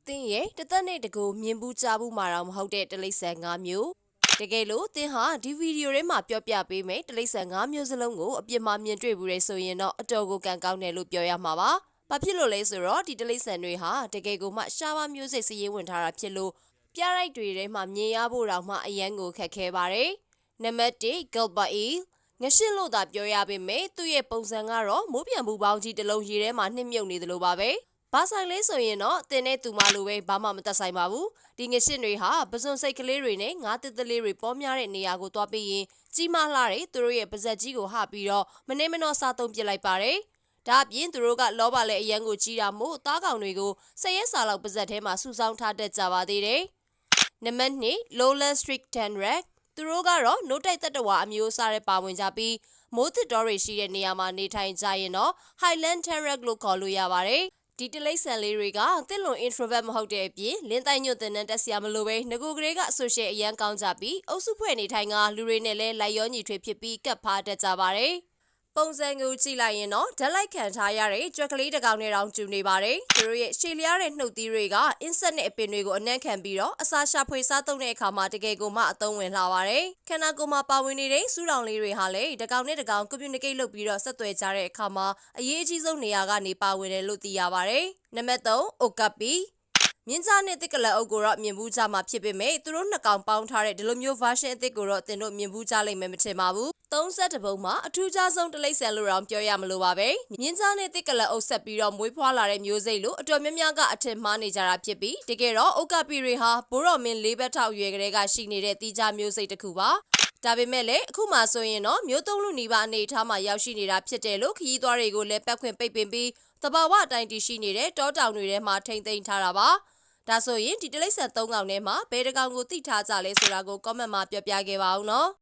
သင်ရဲ့တသက်နဲ့တကူမြင်ဘူးကြားဘူးမှာတော့မဟုတ်တဲ့တိရစ္ဆာန်၅မျိုးတကယ်လို့သင်ဟာဒီဗီဒီယိုထဲမှာပြောပြပေးမယ်တိရစ္ဆာန်၅မျိုးစလုံးကိုအပြစ်မှာမြင်တွေ့ဘူးလေဆိုရင်တော့အတော်ကိုကံကောင်းတယ်လို့ပြောရမှာပါ။ဘာဖြစ်လို့လဲဆိုတော့ဒီတိရစ္ဆာန်တွေဟာတကယ်ကိုမှရှားပါမျိုးစိတ်စည်ရင်းဝင်ထားတာဖြစ်လို့ပြရိုက်တွေထဲမှာမြင်ရဖို့တောင်မှအရန်ကိုခက်ခဲပါတယ်။နံပါတ်1 Gilbert eel ငရှင်းလို့သာပြောရပေမဲ့သူ့ရဲ့ပုံစံကတော့မိုးပြန်ဘူးပေါင်းကြီးတစ်လုံးရေထဲမှာနှိမ့်မြုပ်နေသလိုပါပဲ။ဘာဆိုင်လဲဆိုရင်တော့တင်တဲ့သူမလိုပဲဘာမှမသက်ဆိုင်ပါဘူးဒီငရှင်းတွေဟာပစွန်စိတ်ကလေးတွေနဲ့ငါးတစ်တလေးတွေပေါ်များတဲ့နေရာကိုသွားပြီးရင်ကြီးမားလှတဲ့သူတို့ရဲ့ပါဇက်ကြီးကိုဟပြီးတော့မနေမနှောစားသုံးပစ်လိုက်ပါတယ်ဒါအပြင်သူတို့ကလောဘလည်းအရန်ကိုကြီးတာမို့သားကောင်တွေကိုဆက်ရဲစာလောက်ပါဇက်ထဲမှာစုဆောင်းထားတတ်ကြပါသေးတယ်နံပါတ်2 Lowland Street Tenrec သူတို့ကတော့နို့တိုက်တတဝါအမျိုးအစားတွေပါဝင်ကြပြီးမိုးသစ်တော်တွေရှိတဲ့နေရာမှာနေထိုင်ကြရင်တော့ Highland Tenrec လို့ခေါ်လို့ရပါတယ်ဒီတလိပ်ဆန်လေးတွေကတစ်လွန် introvert မဟုတ်တဲ့အပြင်လင်းတိုင်းညွတ်တဲ့နဲ့တက်စရာမလိုပဲငကိုကလေးက social အရန်ကောင်းကြပြီးအုပ်စုဖွဲ့နေထိုင်ကလူတွေနဲ့လည်းလိုက်ရောညီထွေဖြစ်ပြီးကပ်ဖားတတ်ကြပါတယ်ပုံစံကိုကြည့်လိုက်ရင်တော့ဓာတ်လိုက်ခံထားရတဲ့ကြွက်ကလေးတစ်ကောင်နဲ့တောင်ကျူနေပါတယ်သူတို့ရဲ့ရှည်လျားတဲ့နှုတ်သီးတွေက insect နဲ့အပင်တွေကိုအနံ့ခံပြီးတော့အစာရှာဖွေစားသုံးတဲ့အခါမှာတကယ်ကိုမှအသုံးဝင်လာပါတယ်ခန္ဓာကိုယ်မှာပါဝင်နေတဲ့စူးတောင်လေးတွေဟာလည်းတစ်ကောင်နဲ့တစ်ကောင် communicate လုပ်ပြီးတော့ဆက်သွယ်ကြတဲ့အခါမှာအရေးအကြီးဆုံးနေရာကနေပါဝင်တယ်လို့သိရပါတယ်နံပါတ်3 okapiမြင်းကြားနဲ့တစ်ကလအုပ်ကိုတော့မြင်ဘူးကြမှာဖြစ်ပေမဲ့သူတို့နှစ်ကောင်ပေါင်းထားတဲ့ဒီလိုမျိုး version အသစ်ကိုတော့တင်တို့မြင်ဘူးကြလိမ့်မယ်မထင်ပါဘူး30ပုံမှာအထူးခြားဆုံးတလိပ်ဆန်လို့တော့ပြောရမလို့ပါပဲမြင်းကြားနဲ့တစ်ကလအုပ်ဆက်ပြီးတော့မွေးဖွားလာတဲ့မျိုးစိတ်လို့အတော်များများကအထင်မှားနေကြတာဖြစ်ပြီးတကယ်တော့ okapi တွေဟာဘိုးတော်မင်း၄ဘက်ထောက်ရွယ်ကလေးကရှိနေတဲ့တီးခြားမျိုးစိတ်တစ်ခုပါဒါပေမဲ့လည်းအခုမှဆိုရင်တော့မျိုးသုံးလူနီးပါးအနေထားမှာရောက်ရှိနေတာဖြစ်တယ်လို့ခရီးသွားတွေကိုလည်းပတ်ခွင့်ပိတ်ပင်ပြီးတဘာဝအတိုင်းတည်ရှိနေတဲ့တောတောင်တွေထဲမှာထိမ့်သိမ်းထားတာပါဒါဆိုရင်ဒီတလိပ်ဆန်၃កောင်ထဲမှာဘယ်တစ်ကောင်ကိုသိထားကြလဲဆိုတာကို comment မှာပြောပြခဲ့ပါဦးနော်